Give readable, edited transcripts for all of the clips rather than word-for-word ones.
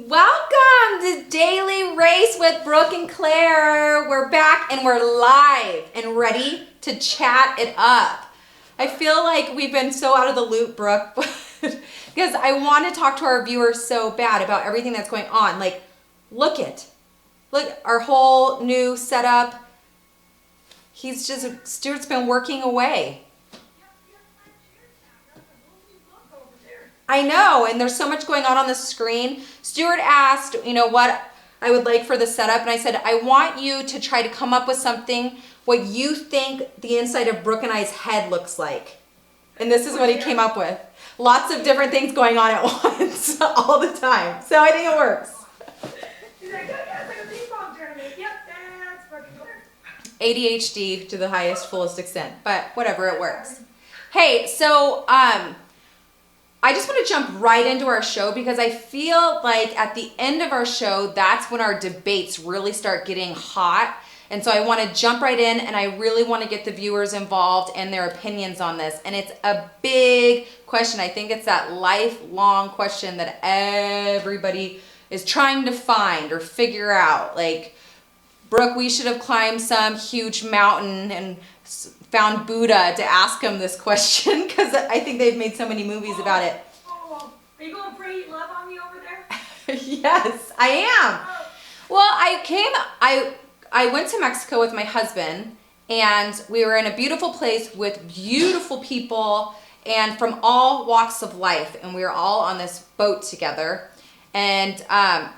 Welcome to Daily Race with Brooke and Claire. We're back and we're live and ready to chat it up. I feel like we've been so out of the loop, Brooke, because I want to talk to our viewers so bad about everything that's going on. Like, look our whole new setup. Stuart's been working away. I know, and there's so much going on the screen. Stuart asked, what I would like for the setup, and I said, I want you to try to come up with something, what you think the inside of Brooke and I's head looks like. And this is what he came up with. Lots of different things going on at once, all the time. So I think it works. He's like, yeah, it's like a ping pong tournament. Yep, that's fucking Claire. ADHD to the highest, fullest extent, but whatever, it works. Hey, so, I just want to jump right into our show because I feel like at the end of our show, that's when our debates really start getting hot. And so I want to jump right in and I really want to get the viewers involved and their opinions on this. And it's a big question. I think it's that lifelong question that everybody is trying to find or figure out. Like, Brooke, we should have climbed some huge mountain and found Buddha to ask him this question because I think they've made so many movies about it. Are you going to pray love on me over there? Yes, I am. Well, I went to Mexico with my husband and we were in a beautiful place with beautiful people and from all walks of life, and we were all on this boat together. And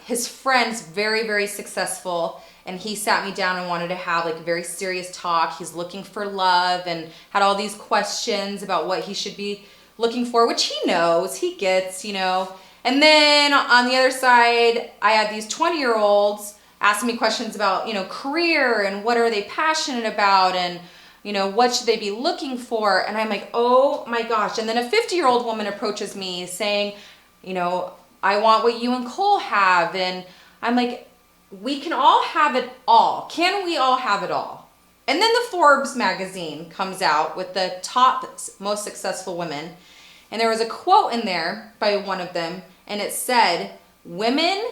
his friend's very, very successful. And he sat me down and wanted to have like a very serious talk. He's looking for love and had all these questions about what he should be looking for, which he knows, he gets, And then on the other side, I had these 20-year-olds asking me questions about, career and what are they passionate about and, what should they be looking for? And I'm like, oh my gosh. And then a 50-year-old woman approaches me saying, I want what you and Cole have. And I'm like, we can all have it all. Can we all have it all? And then the Forbes magazine comes out with the top most successful women. And there was a quote in there by one of them. And it said, women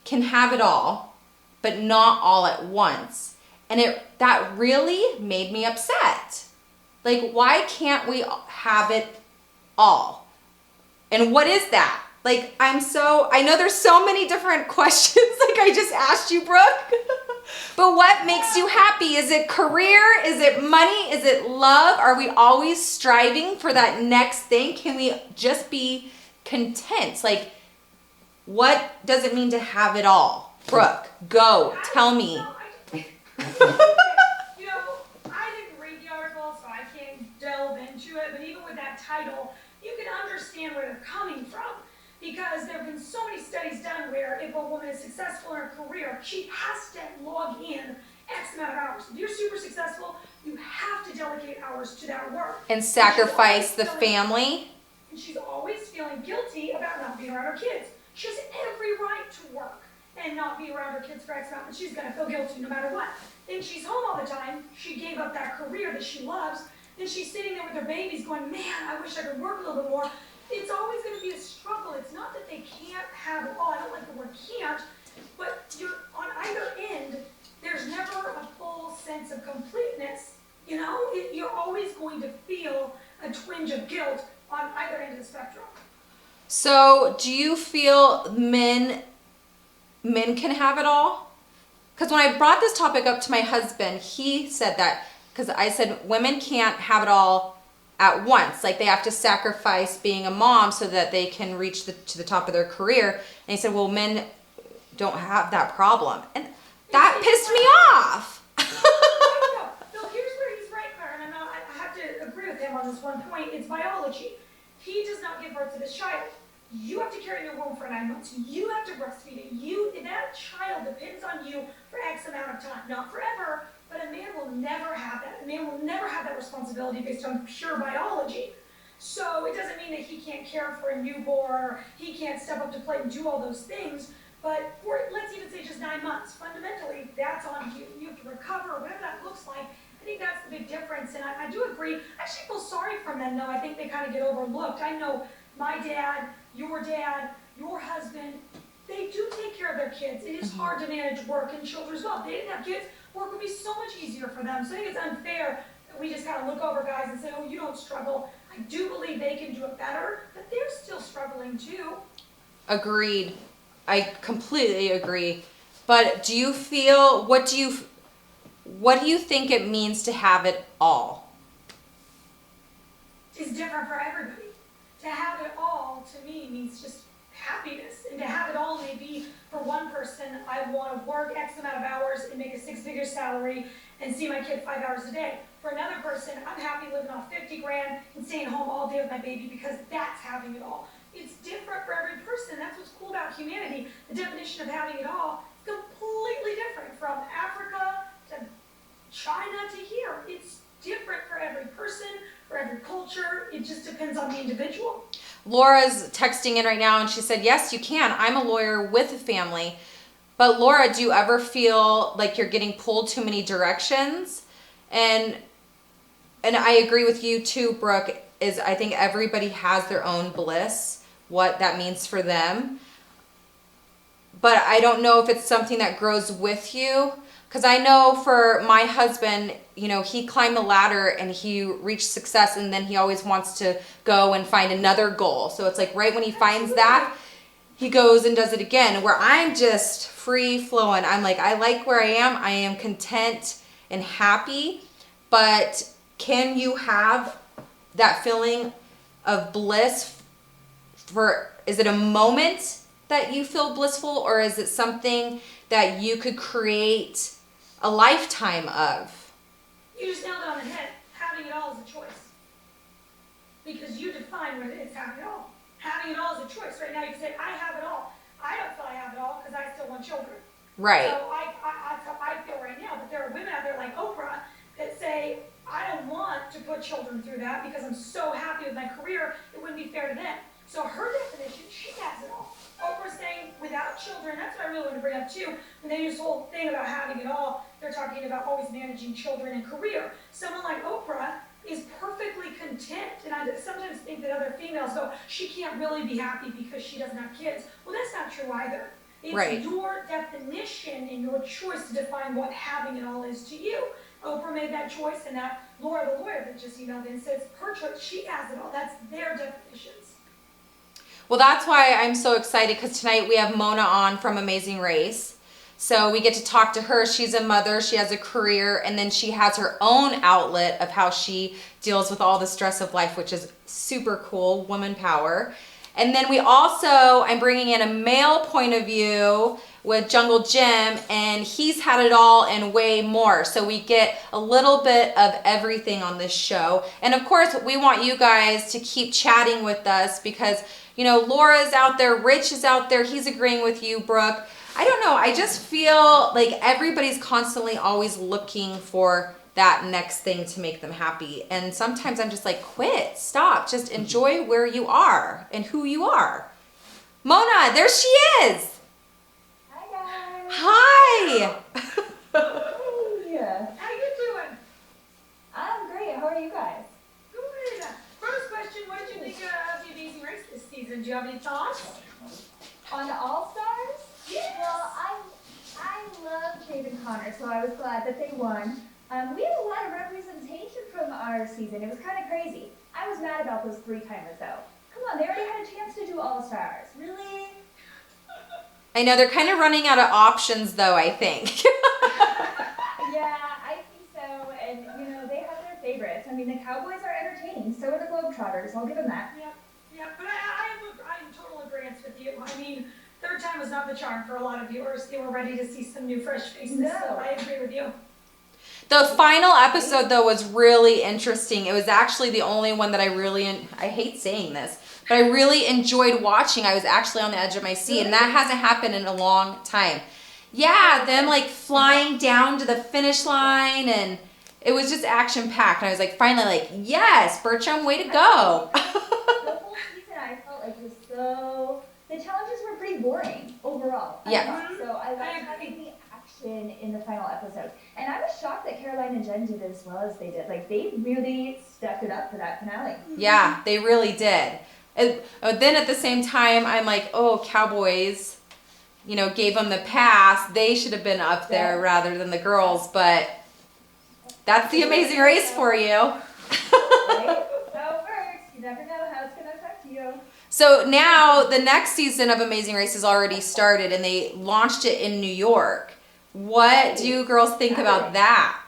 can have it all, but not all at once. And that really made me upset. Like, why can't we have it all? And what is that? Like, I know there's so many different questions like I just asked you, Brooke. But what makes you happy? Is it career? Is it money? Is it love? Are we always striving for that next thing? Can we just be content? Like, what does it mean to have it all? Brooke, go. Tell me. I didn't read the article, so I can't delve into it. But even with that title, you can understand where they're coming from. Because there have been so many studies done where if a woman is successful in her career, she has to log in X amount of hours. If you're super successful, you have to delegate hours to that work. And sacrifice the family. And she's always feeling guilty about not being around her kids. She has every right to work and not be around her kids for X amount, but she's going to feel guilty no matter what. Then she's home all the time. She gave up that career that she loves. Then she's sitting there with her babies going, man, I wish I could work a little bit more. It's always going to be a struggle. It's not that they can't have it all. I don't like the word can't, but you're on either end. There's never a full sense of completeness. You're always going to feel a twinge of guilt on either end of the spectrum. So, do you feel men can have it all? Because when I brought this topic up to my husband, he said that because I said women can't have it all at once. Like, they have to sacrifice being a mom so that they can reach to the top of their career. And he said, well, men don't have that problem. And that pissed me off. No, here's where he's right, Claire, and I have to agree with him on this one point. It's biology. He does not give birth to this child. You have to carry your womb for 9 months. You have to breastfeed it. That child depends on you for X amount of time. Not forever, but a man will never have that. A man will never have that responsibility based on pure biology. So it doesn't mean that he can't care for a newborn, or he can't step up to plate and do all those things. But let's even say just 9 months. Fundamentally, that's on you. You have to recover, whatever that looks like. I think that's the big difference. And I do agree. I actually feel sorry for men, though. I think they kind of get overlooked. I know my dad, your husband, they do take care of their kids. It is hard to manage work and children as well. If they didn't have kids, work would be so much easier for them. So I think it's unfair that we just kind of look over guys and say, oh, you don't struggle. I do believe they can do it better, but they're still struggling too. Agreed. I completely agree. But do you feel, what do you think it means to have it all? It's different for everybody. To have it all, to me, means just happiness. And to have it all may be, for one person, I want to work X amount of hours and make a six-figure salary and see my kid 5 hours a day. For another person, I'm happy living off 50 grand and staying home all day with my baby because that's having it all. It's different for every person. That's what's cool about humanity. The definition of having it all is completely different from Africa to China to here. It's different for every person, for every culture. It just depends on the individual. Laura's texting in right now and she said, yes, you can. I'm a lawyer with a family. But Laura, do you ever feel like you're getting pulled too many directions? And I agree with you too, Brooke, is I think everybody has their own bliss, what that means for them. But I don't know if it's something that grows with you. Because I know for my husband, you know, he climbed the ladder and he reached success and then he always wants to go and find another goal. So it's like right when he finds that, he goes and does it again. Where I'm just free flowing. I'm like, I like where I am. I am content and happy. But can you have that feeling of bliss is it a moment that you feel blissful, or is it something that you could create a lifetime of? You just nailed it on the head. Having it all is a choice. Because you define what it is, having it all. Having it all is a choice. Right now you can say, I have it all. I don't feel I have it all because I still want children. Right. So I feel right now, but there are women out there like Oprah that say, I don't want to put children through that because I'm so happy with my career, it wouldn't be fair to them. So her definition, she has it all. Oprah's saying without children, that's what I really want to bring up too. When they use this whole thing about having it all, they're talking about always managing children and career. Someone like Oprah is perfectly content, and I sometimes think that other females go, she can't really be happy because she doesn't have kids. Well, that's not true either. It's right. Your definition and your choice to define what having it all is to you. Oprah made that choice, and that Laura the lawyer that just emailed in says her choice, she has it all. That's their definitions. Well, that's why I'm so excited, because tonight we have Mona on from Amazing Race. So we get to talk to her. She's a mother, she has a career, and then she has her own outlet of how she deals with all the stress of life, which is super cool, woman power. And then we also, I'm bringing in a male point of view with Jungle Jim, and he's had it all and way more. So we get a little bit of everything on this show. And of course, we want you guys to keep chatting with us because, you know, Laura's out there, Rich is out there, he's agreeing with you, Brooke. I don't know, I just feel like everybody's constantly always looking for that next thing to make them happy. And sometimes I'm just like, quit, stop, just enjoy where you are and who you are. Mona, there she is. Hi guys. Hi. Hey. How you doing? I'm great. How are you guys? Good. First question, what did you think of the Amazing Race this season? Do you have any thoughts? On All Stars? Yes. Well, I love Dave and Connor, so I was glad that they won. We had a lot of representation from our season. It was kind of crazy. I was mad about those three-timers though. Come on, they already had a chance to do All Stars. Really? I know they're kind of running out of options though, I think. Yeah, I think so. And, you know, they have their favorites. I mean, the Cowboys are entertaining. So are the Globetrotters. I'll give them that. Yep, but I'm in total agreement with you. I mean, third time was not the charm for a lot of viewers. They were ready to see some new, fresh faces. No. So I agree with you. The final episode though was really interesting. It was actually the only one that I hate saying this, but I really enjoyed watching. I was actually on the edge of my seat, and that hasn't happened in a long time. Yeah, them like flying down to the finish line, and it was just action packed. And I was like, finally, like, yes, Bertram, way to go. The whole season I felt like was so... The challenges were pretty boring overall. Yeah. So I liked having the action in the final episode. And I was shocked that Caroline and Jen did as well as they did. Like, they really stepped it up for that finale. Yeah, they really did. And then at the same time, I'm like, oh, Cowboys. gave them the pass. They should have been up there rather than the girls, but that's the Amazing Race for you. Right? How it works. You never know how it's going to affect you. So now the next season of Amazing Race has already started and they launched it in New York. What do you girls think about that?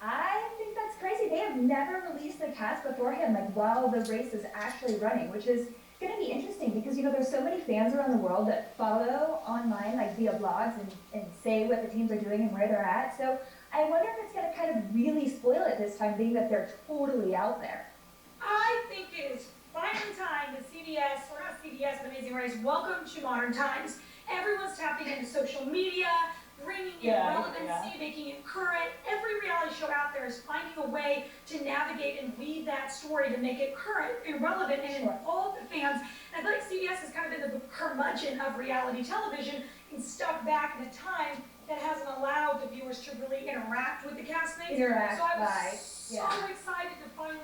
I think that's crazy. They have never released the cast beforehand, like while the race is actually running, which is going to be interesting because, there's so many fans around the world that follow online, like via blogs and say what the teams are doing and where they're at. So I wonder if it's going to kind of really spoil it this time, being that they're totally out there. I think it is finally time that CBS, or not CBS, but Amazing Race, welcome to modern times. Everyone's tapping into social media, bringing in relevancy, making it current. Every reality show out there is finding a way to navigate and weave that story to make it current and relevant and involve the fans. And I feel like CBS has kind of been the curmudgeon of reality television and stuck back in a time that hasn't allowed the viewers to really interact with the castmates. So I was so excited to finally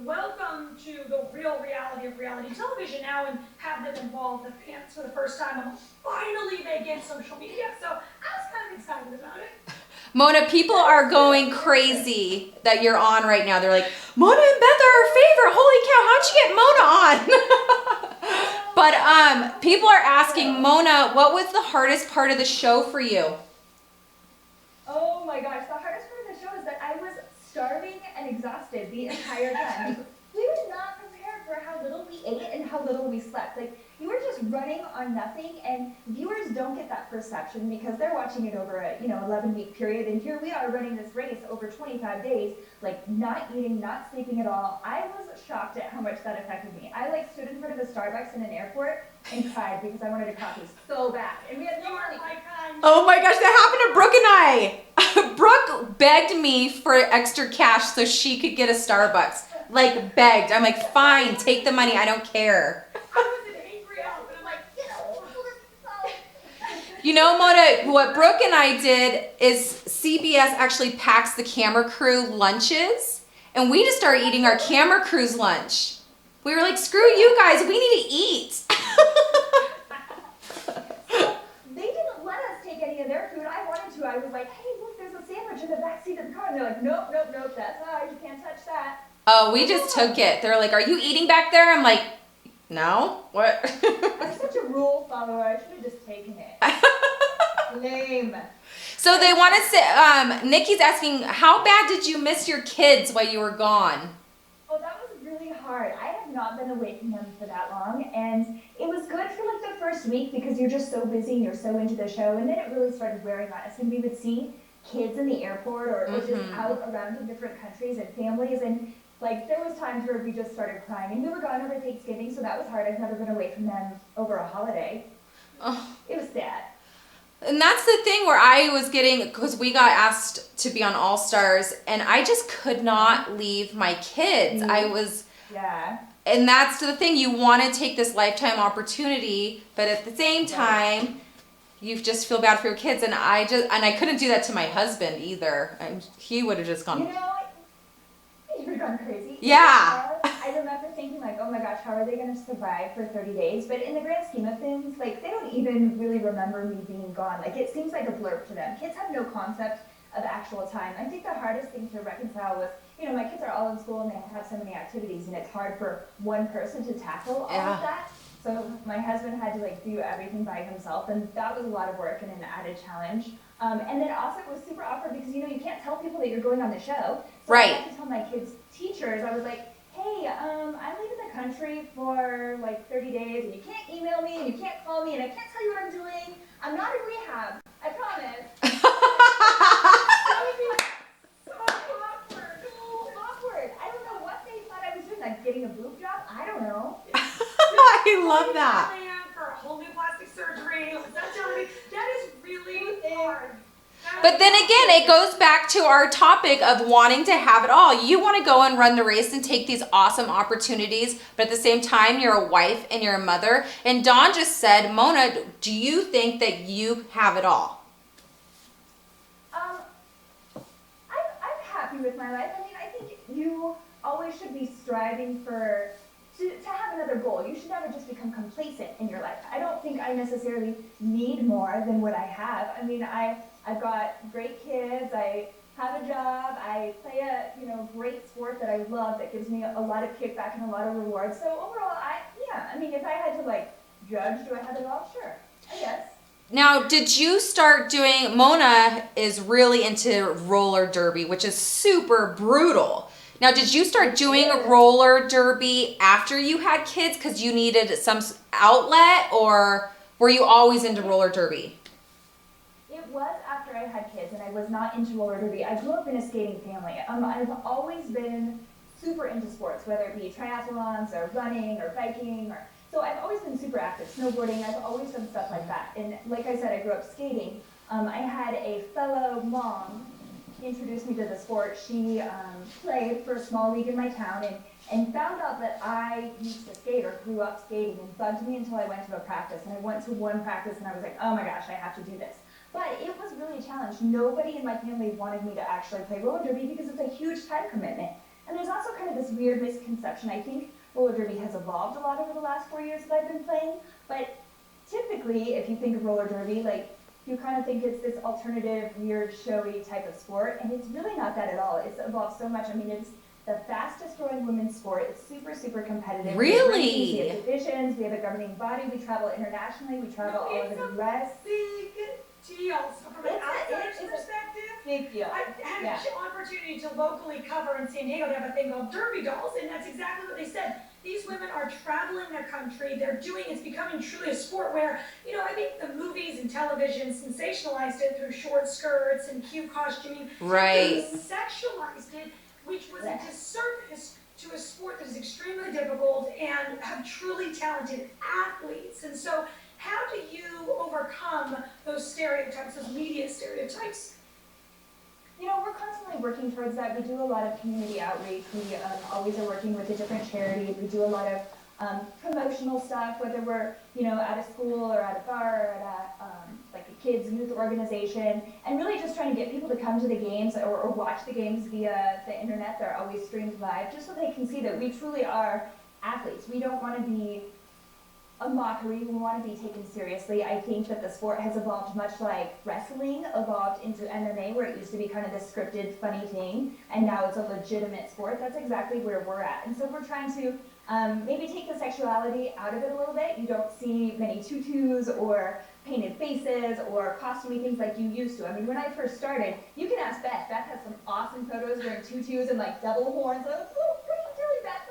welcome to the real reality of reality television now and have them involve the fans for the first time. And finally they get social media. So I was kind of excited about it. Mona, people are going crazy that you're on right now. They're like, Mona and Beth are our favorite. Holy cow, how'd you get Mona on? But people are asking, Mona, what was the hardest part of the show for you? Oh my gosh, the hardest part of the show is that I was starving and exhausted the entire time. We were not prepared for how little we ate and how little we slept. Like, you were just running on nothing, and viewers don't get that perception because they're watching it over a 11-week period, and here we are running this race over 25 days, like not eating, not sleeping at all. I was shocked at how much that affected me. I stood in front of a Starbucks in an airport and cried because I wanted a coffee so bad, and we had no money. Oh my gosh, that happened to Brooke and I. Brooke begged me for extra cash so she could get a Starbucks. Like, begged. I'm like, fine, take the money, I don't care. I was an angry elf, and I'm like, Mona, what Brooke and I did is CBS actually packs the camera crew lunches, and we just started eating our camera crew's lunch. We were like, screw you guys, we need to eat. They didn't let us take any of their food. I wanted to. I was like, hey, look, there's a sandwich in the backseat of the car. And they're like, nope, that's ours. You can't touch that. Oh, we just took it. They're like, are you eating back there? I'm like, no. What? I'm such a rule follower. I should have just taken it. Lame. So they want to say, Nikki's asking, how bad did you miss your kids while you were gone? Oh, that was really hard. I have not been away from them for that long, and it was good for the first week because you're just so busy and you're so into the show, and then it really started wearing on us, and we would see kids in the airport or just out around in different countries and families, and there was times where we just started crying, and we were gone over Thanksgiving, so that was hard. I've never been away from them over a holiday. Oh. It was sad. And that's the thing where I was getting, because we got asked to be on All Stars, and I just could not leave my kids. And that's the thing, you want to take this lifetime opportunity, but at the same time, you just feel bad for your kids. And I couldn't do that to my husband either. And he would have just gone. You would have gone crazy. Yeah. I remember thinking oh my gosh, how are they going to survive for 30 days? But in the grand scheme of things, they don't even really remember me being gone. It seems like a blur to them. Kids have no concept of actual time. I think the hardest thing to reconcile with, my kids are all in school and they have so many activities, and it's hard for one person to tackle all of that. So my husband had to do everything by himself, and that was a lot of work and an added challenge. And then also it was super awkward because you can't tell people that you're going on the show. So I had to tell my kids' teachers, I was like, hey, I'm leaving the country for 30 days, and you can't email me, and you can't call me, and I can't tell you what I'm doing. I'm not in rehab, I promise. That would be so awkward. So awkward. I don't know what they thought I was doing, getting a boob job? I don't know. I love that. For a whole new plastic surgery. That is really hard. But then again, it goes back to our topic of wanting to have it all. You want to go and run the race and take these awesome opportunities, but at the same time, you're a wife and you're a mother. And Dawn just said, Mona, do you think that you have it all? I'm happy with my life. I think you always should be striving for to have another goal. You should never just become complacent in your life. I don't think I necessarily need more than what I have. I mean, I've got great kids. I have a job. I play a great sport that I love that gives me a lot of kickback and a lot of rewards. So overall, I mean, if I had to like judge, do I have it all? Sure, I guess. Now, did you start doing, Mona is really into roller derby, which is super brutal. Now, did you start doing roller derby after you had kids because you needed some outlet, or were you always into roller derby? It was after I had kids, and I was not into roller derby. I grew up in a skating family. I've always been super into sports, whether it be triathlons or running or biking, so I've always been super active. Snowboarding, I've always done stuff like that. And like I said, I grew up skating. I had a fellow mom introduce me to the sport. She played for a small league in my town and found out that I used to skate or grew up skating and bugged me until I went to a practice. And I went to one practice and I was like, oh my gosh, I have to do this. But it was really a challenge. Nobody in my family wanted me to actually play roller derby because it's a huge time commitment. And there's also kind of this weird misconception. I think roller derby has evolved a lot over the last 4 years that I've been playing. But typically, if you think of roller derby, like, you kind of think it's this alternative, weird, showy type of sport, and it's really not that at all. It's evolved so much. I mean, it's the fastest growing women's sport. It's super, super competitive. Really? We have divisions, we have a governing body, we travel internationally, we travel all over the US. Big deal. So from an outsider's perspective, Big deal. I had an opportunity to locally cover in San Diego. They have a thing called Derby Dolls, and that's exactly what they said. These women are traveling their country. It's becoming truly a sport where, I think the movies and television sensationalized it through short skirts and cute costuming. Right. They sexualized it, which was a disservice to a sport that is extremely difficult and have truly talented athletes. And so, how do you overcome those stereotypes, those media stereotypes? We're constantly working towards that. We do a lot of community outreach. We always are working with a different charity. We do a lot of promotional stuff, whether we're, at a school or at a bar or at like a kids' youth organization, and really just trying to get people to come to the games or watch the games via the internet. They're always streamed live, just so they can see that we truly are athletes. We don't want to be a mockery. We want to be taken seriously. I think that the sport has evolved much like wrestling evolved into MMA, where it used to be kind of this scripted, funny thing, and now it's a legitimate sport. That's exactly where we're at. And so we're trying to maybe take the sexuality out of it a little bit. You don't see many tutus or painted faces or costumey things like you used to. I mean, when I first started, you can ask Beth. Beth has some awesome photos wearing tutus and like devil horns. Like, oh, what are you doing, Beth?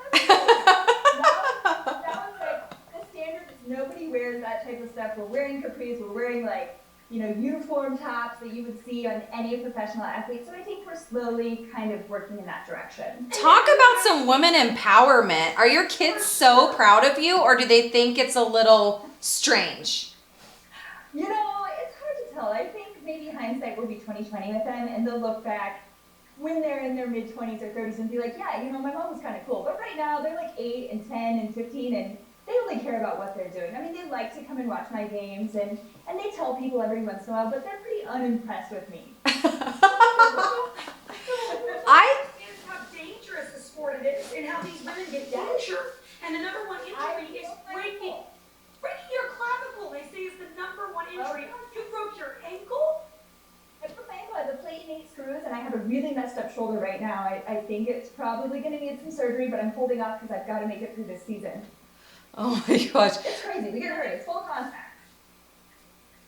That was like the standard. Nobody wears that type of stuff. We're wearing capris. We're wearing like, uniform tops that you would see on any professional athlete. So I think we're slowly kind of working in that direction. Talk about some women empowerment. Are your kids so proud of you, or do they think it's a little strange? It's hard to tell. I think maybe hindsight will be 20/20 with them, and they'll look back when they're in their mid-20s or 30s and be like, yeah, my mom was kind of cool. But right now, they're like 8 and 10 and 15, and they only care about what they're doing. I mean, they like to come and watch my games, and they tell people every once in a while, but they're pretty unimpressed with me. Is how dangerous a sport it is, and how these women get injured. And the number one injury is breaking your clavicle. They say is the number one injury. You broke your ankle? I broke my ankle. I have a plate and 8 screws, and I have a really messed up shoulder right now. I think it's probably going to need some surgery, but I'm holding off because I've got to make it through this season. Oh my gosh. It's crazy. We get hurt. It's full contact.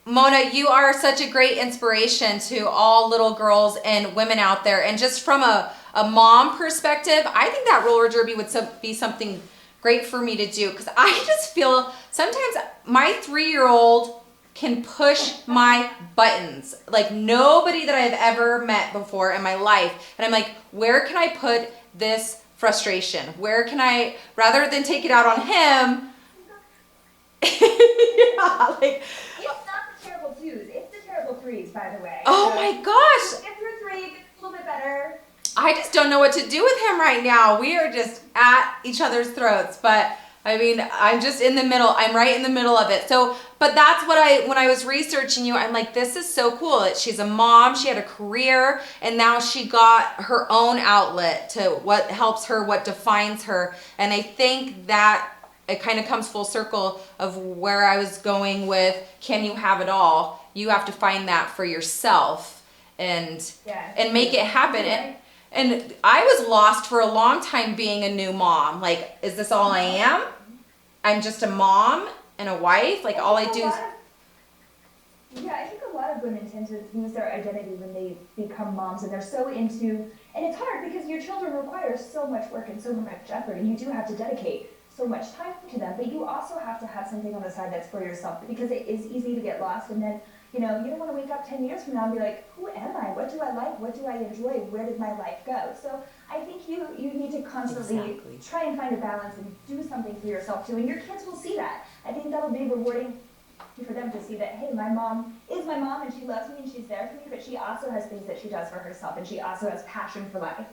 Mona, you are such a great inspiration to all little girls and women out there. And just from a mom perspective, I think that roller derby would be something great for me to do, because I just feel sometimes my 3-year-old can push my buttons like nobody that I've ever met before in my life. And I'm like, where can I put this frustration? Where can I, rather than take it out on him? Yeah, like, it's not the terrible 2s, it's the terrible 3s, by the way. Oh my gosh. Get through 3, get a little bit better. I just don't know what to do with him right now. We are just at each other's throats. But I mean, I'm just in the middle. I'm right in the middle of it. So, but that's what when I was researching you, I'm like, this is so cool that she's a mom, she had a career, and now she got her own outlet to what helps her, what defines her. And I think that it kind of comes full circle of where I was going with, can you have it all? You have to find that for yourself and make it happen. And I was lost for a long time being a new mom. Like, is this all I am? I'm just a mom and a wife. Like, all I do is... Yeah, I think a lot of women tend to lose their identity when they become moms, and they're so into... And it's hard because your children require so much work and so much effort, and you do have to dedicate so much time to them, but you also have to have something on the side that's for yourself, because it is easy to get lost, and then, you know, you don't want to wake up 10 years from now and be like, who am I? What do I like? What do I enjoy? Where did my life go? So I think you need to constantly try and find a balance and do something for yourself too, and your kids will see that. I think that'll be rewarding for them to see that, hey, my mom is my mom and she loves me and she's there for me, but she also has things that she does for herself and she also has passion for life.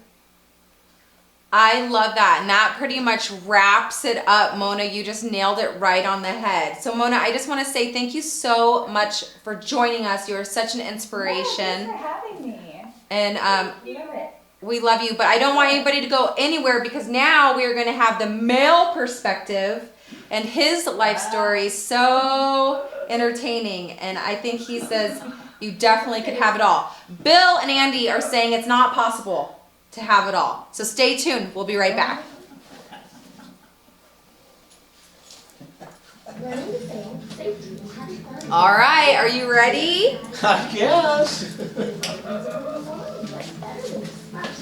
I love that. And that pretty much wraps it up, Mona. You just nailed it right on the head. So, Mona, I just want to say thank you so much for joining us. You are such an inspiration. Thanks for having me. And Love it. we love you, but I don't want anybody to go anywhere because now we are going to have the male perspective, and his life story is so entertaining. And I think he says you definitely could have it all. Bill and Andy are saying it's not possible to have it all. So stay tuned. We'll be right back. All right, are you ready? I guess.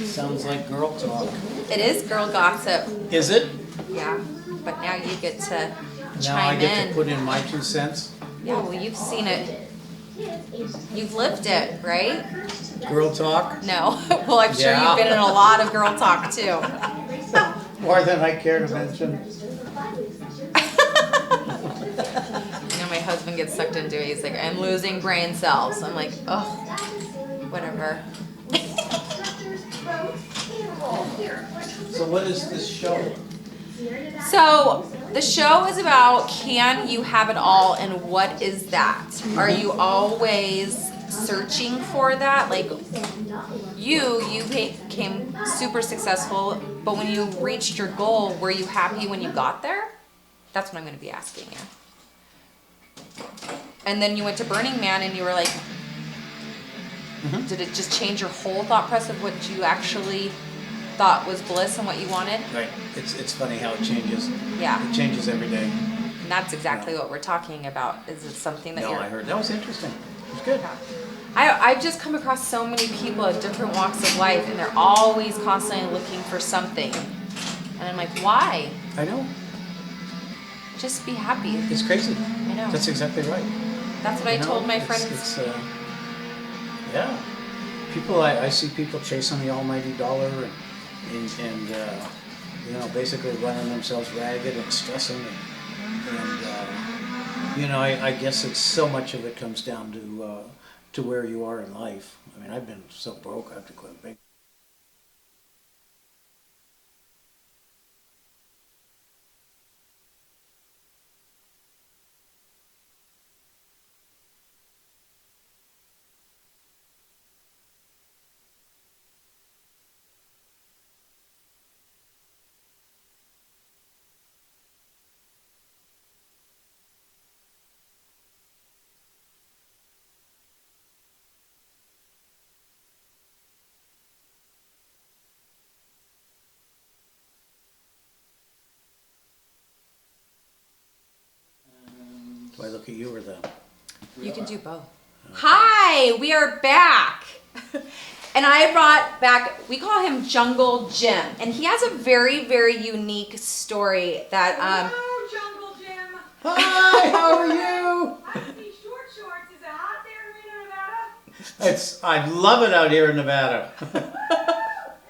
Sounds like girl talk. It is girl gossip. Is it? Yeah, but now you get to Now I chime get in. to put in my 2 cents. Yeah, well, you've seen it. You've lived it, right? Girl talk. No. Well, I'm sure Yeah. you've been in a lot of girl talk too. More than I care to mention. You know, my husband gets sucked into it. He's like, I'm losing brain cells. I'm like, oh, whatever. So what is this show? So the show is about can you have it all, and what is that? Are you always searching for that? Like you became super successful, but when you reached your goal, were you happy when you got there? That's what I'm going to be asking you. And then you went to Burning Man and you were like, did it just change your whole thought process of what you actually thought was bliss and what you wanted? Right. It's funny how it changes. Yeah. It changes every day. And that's exactly what we're talking about. Is it something that No, you're... I heard. That was interesting. It was good. I've just come across so many people at different walks of life, and they're always constantly looking for something. And I'm like, why? I know. Just be happy. It's crazy. I know. That's exactly right. That's what I You know, told my it's- friends. It's, yeah. People, I see people chasing the almighty dollar and you know, basically running themselves ragged and stressing and you know, I guess it's so much of it comes down to where you are in life. I mean, I've been so broke, I have to quit big. Do I look at you or them? You can do both. Hi, we are back. And I brought back, we call him Jungle Jim. And he has a very, very unique story that, Hello, Jungle Jim. Hi, how are you? I see short shorts. Is it hot there in Reno, Nevada? I love it out here in Nevada. I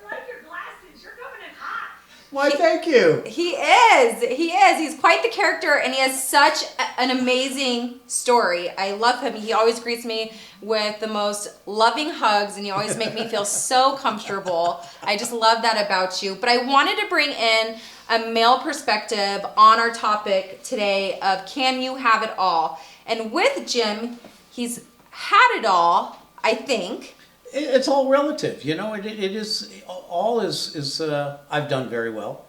like your glasses. You're coming in hot. Why, thank you. He is. He is. He's quite the character, and he has such an amazing story. I love him. He always greets me with the most loving hugs, and you always make me feel so comfortable. I just love that about you. But I wanted to bring in a male perspective on our topic today of can you have it all? And with Jim, he's had it all, I think. It's all relative, you know. It is all is. I've done very well.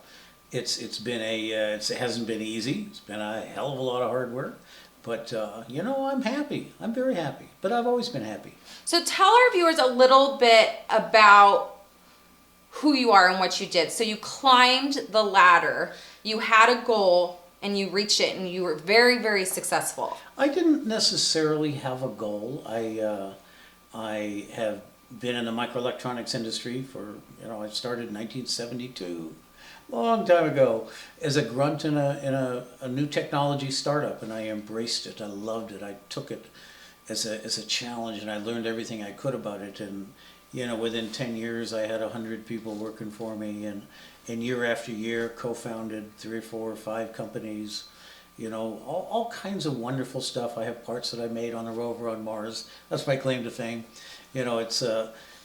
It's been it hasn't been easy. It's been a hell of a lot of hard work, but you know, I'm happy. I'm very happy. But I've always been happy. So tell our viewers a little bit about who you are and what you did. So you climbed the ladder. You had a goal and you reached it, and you were very, very successful. I didn't necessarily have a goal. I have been in the microelectronics industry for, you know, I started in 1972, long time ago, as a grunt in a new technology startup, and I embraced it. I loved it. I took it as a challenge, and I learned everything I could about it. And you know, within 10 years, I had 100 people working for me, and year after year, co-founded 3 or 4 or 5 companies. You know, all kinds of wonderful stuff. I have parts that I made on the rover on Mars. That's my claim to fame. You know, it's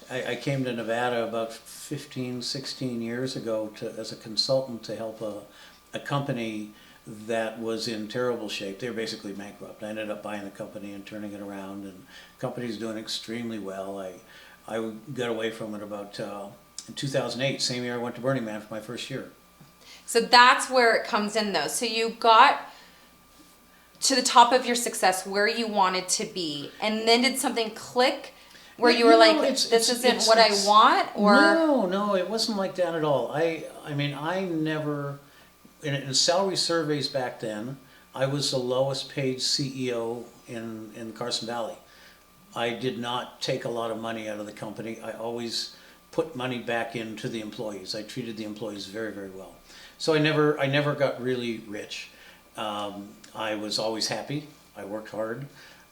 I came to Nevada about 15, 16 years ago as a consultant to help a company that was in terrible shape. They were basically bankrupt. I ended up buying the company and turning it around, and the company's doing extremely well. I got away from it about in 2008, same year I went to Burning Man for my first year. So that's where it comes in, though. So you got to the top of your success where you wanted to be, and then did something click where you were like, this isn't what I want? Or no, it wasn't like that at all. I mean, I never, in salary surveys back then, I was the lowest paid CEO in Carson Valley. I did not take a lot of money out of the company. I always put money back into the employees. I treated the employees very, very well. So I never got really rich. I was always happy. I worked hard.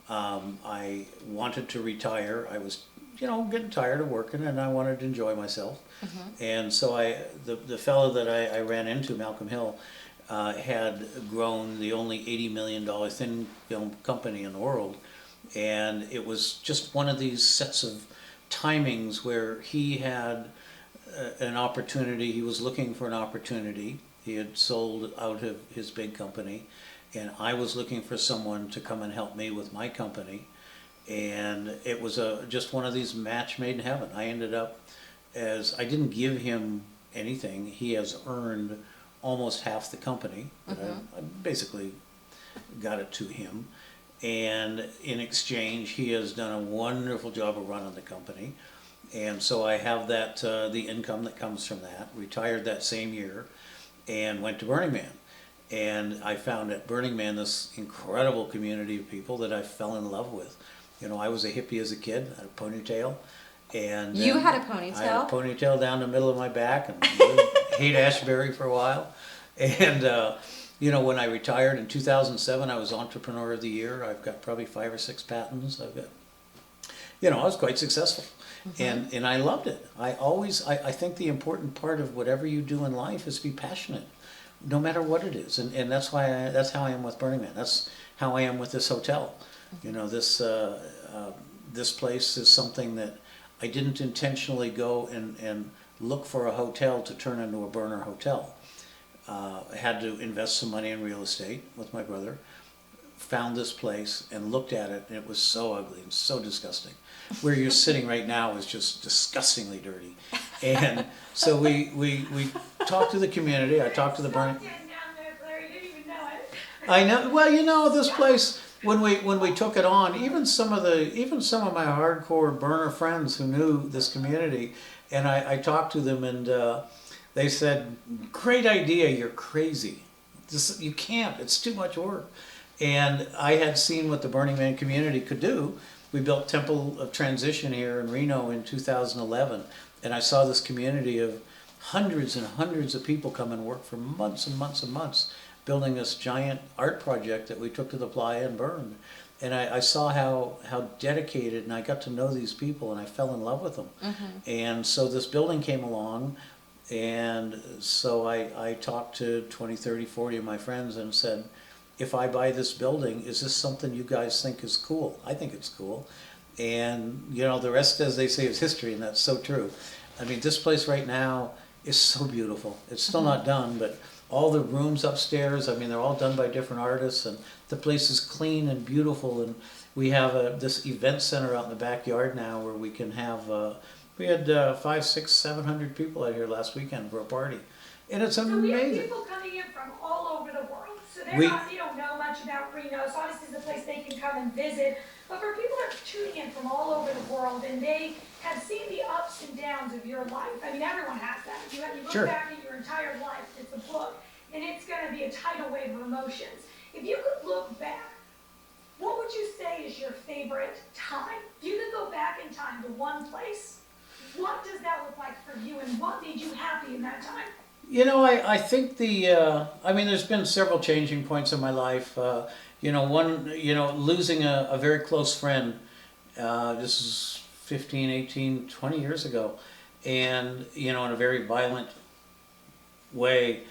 I wanted to retire. I was, you know, getting tired of working, and I wanted to enjoy myself. Mm-hmm. And so the fellow that I ran into, Malcolm Hill, had grown the only $80 million thin film company in the world. And it was just one of these sets of timings where he had an opportunity. He was looking for an opportunity. He had sold out of his big company, and I was looking for someone to come and help me with my company. And it was just one of these match made in heaven. I ended up I didn't give him anything. He has earned almost half the company. Mm-hmm. I basically got it to him. And in exchange, he has done a wonderful job of running the company. And so I have that, the income that comes from that. Retired that same year and went to Burning Man. And I found at Burning Man this incredible community of people that I fell in love with. You know, I was a hippie as a kid, I had a ponytail. And you had a ponytail? I had a ponytail down the middle of my back, and lived Haight-Ashbury for a while. And you know, when I retired in 2007, I was Entrepreneur of the Year. I've got probably 5 or 6 patents. I've got, you know, I was quite successful. Mm-hmm. And I loved it. I think the important part of whatever you do in life is be passionate, no matter what it is. And that's that's how I am with Burning Man. That's how I am with this hotel. Mm-hmm. You know, this place is something that I didn't intentionally go and look for a hotel to turn into a burner hotel. I had to invest some money in real estate with my brother, found this place and looked at it, and it was so ugly and so disgusting. Where you're sitting right now is just disgustingly dirty. And so we talked to the community. I talked to the Burning. I know. Well, you know, this place, when we took it on, even some of my hardcore burner friends who knew this community, and I talked to them, and they said, "Great idea, you're crazy. You can't, it's too much work." And I had seen what the Burning Man community could do. We built Temple of Transition here in Reno in 2011, and I saw this community of hundreds and hundreds of people come and work for months and months and months, building this giant art project that we took to the playa and burned. And I saw how dedicated, and I got to know these people, and I fell in love with them. Mm-hmm. And so this building came along. And so I talked to 20, 30, 40 of my friends and said, if I buy this building, is this something you guys think is cool? I think it's cool. And, you know, the rest, as they say, is history, and that's so true. I mean, this place right now is so beautiful. It's still not done, but all the rooms upstairs, I mean, they're all done by different artists, and the place is clean and beautiful. And we have this event center out in the backyard now where we can have, we had 500, 600, 700 people out here last weekend for a party. And it's So we have amazing. people coming in from all over the world. So We- they don't know much about Reno. So obviously it's a place they can come and visit. But for people that are tuning in from all over the world and they have seen the ups and downs of your life, I mean, everyone has that. You look Sure. back at your entire life, it's a book, and it's going to be a tidal wave of emotions. If you could look back, what would you say is your favorite time? If you could go back in time to one place, what does that look like for you, and what made you happy in that time? You know, I think I mean, there's been several changing points in my life. You know, one, you know, losing a very close friend, this is 15, 18, 20 years ago, and, you know, in a very violent way.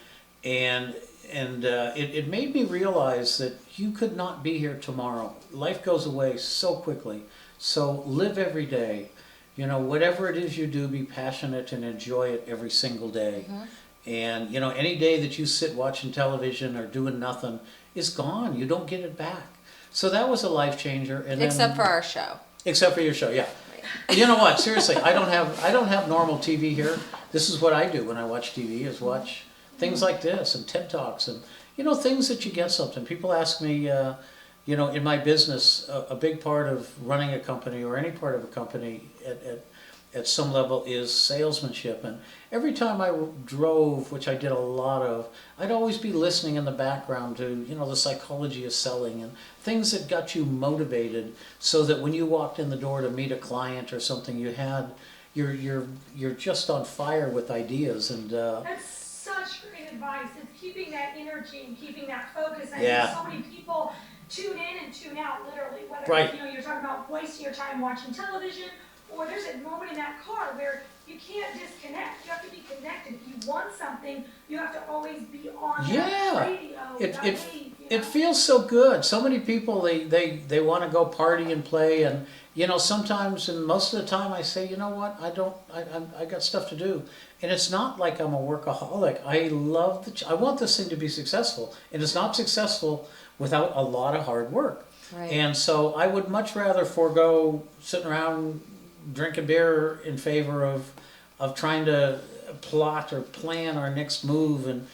And it made me realize that you could not be here tomorrow. Life goes away so quickly. So live every day. You know, whatever it is you do, be passionate and enjoy it every single day. And, you know, any day that you sit watching television or doing nothing is gone. You don't get it back. So that was a life changer. And Except for then, our show. except for your show, yeah. You know what? Seriously, I don't have normal TV here. This is what I do when I watch TV, is watch things like this and TED Talks and, you know, things that you get something. People ask me, you know, in my business, a big part of running a company or any part of a company at some level is salesmanship. And every time I drove, which I did a lot of, I'd always be listening in the background to, you know, the psychology of selling and things that got you motivated, so that when you walked in the door to meet a client or something, you had, you're just on fire with ideas. And That's such great advice. It's keeping that energy and keeping that focus. I Yeah. think so many people tune in and tune out, literally. Whether Right. you know, you're talking about wasting your time watching television, or there's a moment in that car where you can't disconnect. You have to be connected. If you want something, you have to always be on Yeah. that radio. It- that it- wave, you it know? feels so good. So many people, they want to go party and play, and, you know, sometimes, and most of the time I say, you know what, I got stuff to do. And it's not like I'm a workaholic. I love I want this thing to be successful, and it's not successful without a lot of hard work. Right. And so I would much rather forego sitting around drinking beer in favor of trying to plot or plan our next move and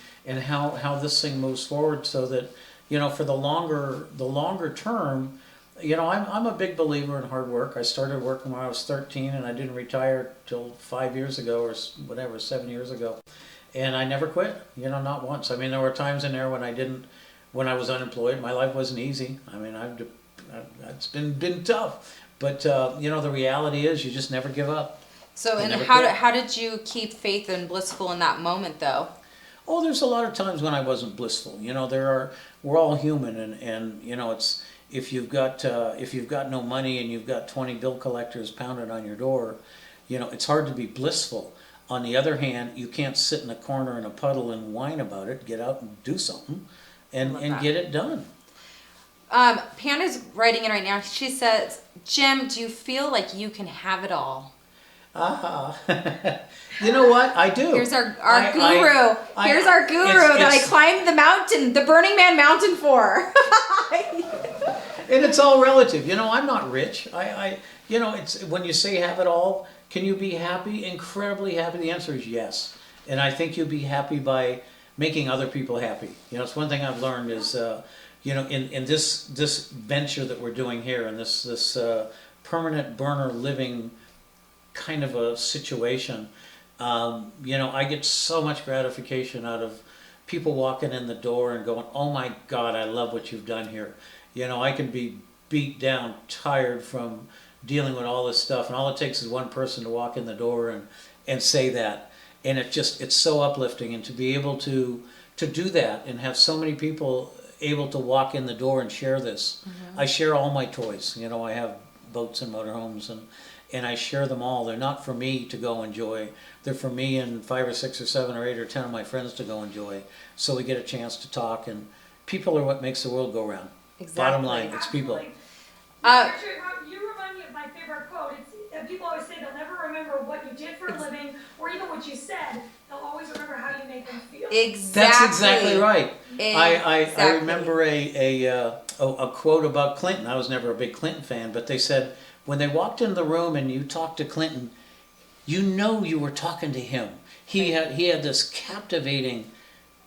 how this thing moves forward, so that, you know, for the longer term, you know, I'm a big believer in hard work. I started working when I was 13, and I didn't retire till 5 years ago or whatever, 7 years ago. And I never quit, you know, not once. I mean, there were times in there when I was unemployed. My life wasn't easy. I mean, it's been tough. But, you know, the reality is you just never give up. So, I and never how quit. how did you keep faith and blissful in that moment, though? Oh, there's a lot of times when I wasn't blissful. You know, we're all human, and you know, it's, if you've got no money and you've got 20 bill collectors pounding on your door, you know, it's hard to be blissful. On the other hand, you can't sit in a corner in a puddle and whine about it. Get out and do something, and Love that. get it done. Panda's writing in right now. She says, Jim, do you feel like you can have it all? You know what? I do. Here's our I- guru. Here's our guru that I climbed the mountain, the Burning Man mountain for. And it's all relative. You know, I'm not rich. You know, it's, when you say have it all, can you be happy? Incredibly happy? The answer is yes. And I think you'll be happy by making other people happy. You know, it's one thing I've learned is, you know, in this venture that we're doing here, and this permanent burner living kind of a situation, you know, I get so much gratification out of people walking in the door and going, oh my God, I love what you've done here. You know, I can be beat down, tired from dealing with all this stuff, and all it takes is one person to walk in the door and say that. And it's so uplifting, and to be able to do that and have so many people able to walk in the door and share this. I share all my toys. You know, I have boats and motorhomes, and I share them all. They're not for me to go enjoy. They're for me and 5 or 6 or 7 or 8 or 10 of my friends to go enjoy. So we get a chance to talk, and people are what makes the world go round. Bottom line, it's people. Absolutely. Uh, Actually, you remind me of my favorite quote. People always say they'll never remember what you did for a living or even what you said. They'll always remember how you made them feel. Exactly. That's exactly right. I Exactly. remember a quote about Clinton. I was never a big Clinton fan, but they said when they walked into the room and you talked to Clinton, you know you were talking to him. He had this captivating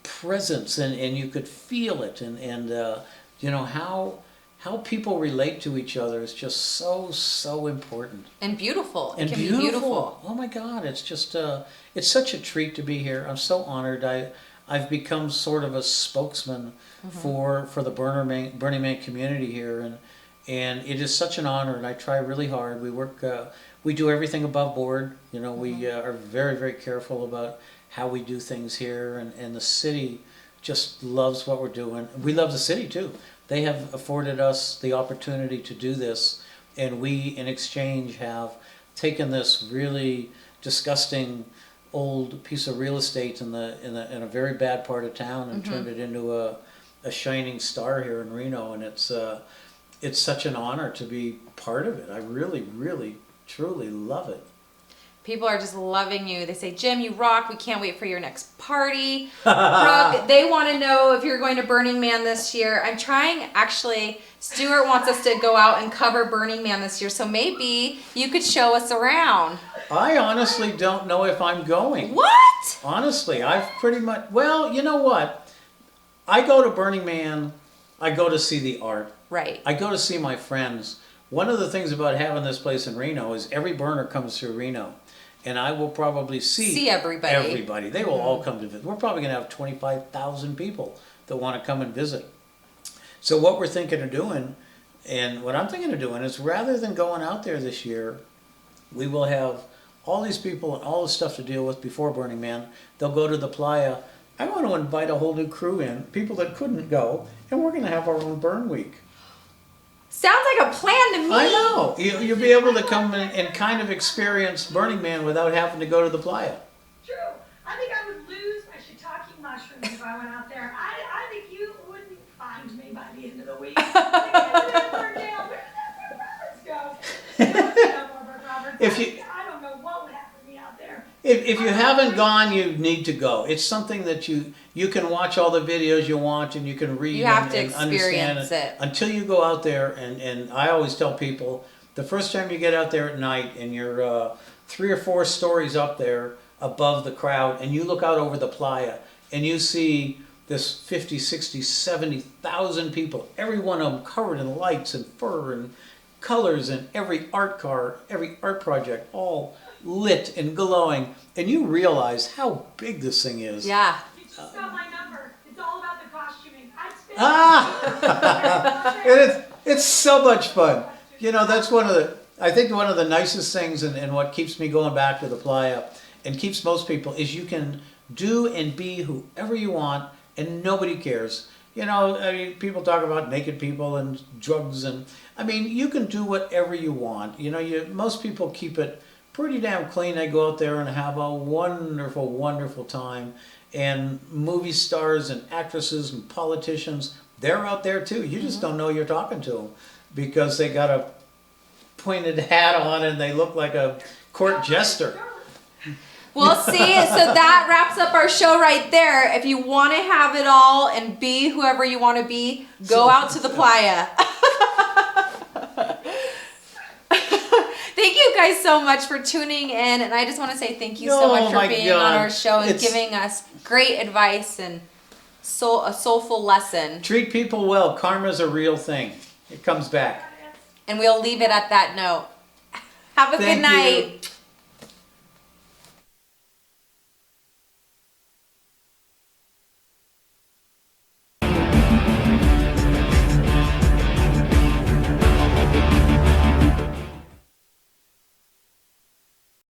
presence, and you could feel it, and you know how people relate to each other is just so important. And beautiful. It And can beautiful. be beautiful. Oh my God, it's just it's such a treat to be here. I'm so honored. I've become sort of a spokesman for the Burning Man community here, and it is such an honor. And I try really hard. We work. We do everything above board. You know, we are very, very careful about how we do things here, and the city just loves what we're doing. We love the city too. They have afforded us the opportunity to do this, and we, in exchange, have taken this really disgusting old piece of real estate in a very bad part of town and turned it into a shining star here in Reno, and it's such an honor to be part of it. I really, really, truly love it. People are just loving you. They say, Jim, you rock. We can't wait for your next party. Brooke, they want to know if you're going to Burning Man this year. I'm trying, actually, Stuart wants us to go out and cover Burning Man this year, so maybe you could show us around. I honestly don't know if I'm going. What? Honestly, I've pretty much, well, you know what? I go to Burning Man, I go to see the art. Right. I go to see my friends. One of the things about having this place in Reno is every burner comes through Reno. And I will probably see everybody. Everybody. They will all come to visit. We're probably going to have 25,000 people that want to come and visit. So what we're thinking of doing, and what I'm thinking of doing, is rather than going out there this year, we will have all these people and all the stuff to deal with before Burning Man. They'll go to the playa. I want to invite a whole new crew in, people that couldn't go, and we're going to have our own burn week. Sounds like a plan to me. I know. You'll be able to come and kind of experience Burning Man without having to go to the playa. True. I think I would lose my shiitake mushrooms if I went out there. I think you wouldn't find me by the end of the week. If you- I don't know what would happen to me out there. If you haven't gone, you need to go. It's something that you can watch all the videos you want, and you can read You have to and understand experience it. until you go out there. And I always tell people, the first time you get out there at night and you're 3 or 4 stories up there above the crowd, and you look out over the playa and you see this 50, 60, 70,000 people, every one of them covered in lights and fur and colors, and every art car, every art project, all lit and glowing, and you realize how big this thing is. Yeah. You just got my number. It's all about the costuming. I'd spend It's so much fun. You know, that's I think one of the nicest things, and what keeps me going back to the playa and keeps most people, is you can do and be whoever you want and nobody cares. You know, I mean, people talk about naked people and drugs, and I mean, you can do whatever you want. You know, most people keep it pretty damn clean. They go out there and have a wonderful, wonderful time. And movie stars and actresses and politicians, they're out there too. You just don't know you're talking to them because they got a pointed hat on and they look like a court jester. Well, see, so that wraps up our show right there. If you want to have it all and be whoever you want to be, go out to the playa. Thank you guys so much for tuning in, and I just want to say thank you so much for being on our show and giving us great advice and a soulful lesson. Treat people well. Karma's a real thing. It comes back. And we'll leave it at that note. Have a good night. You.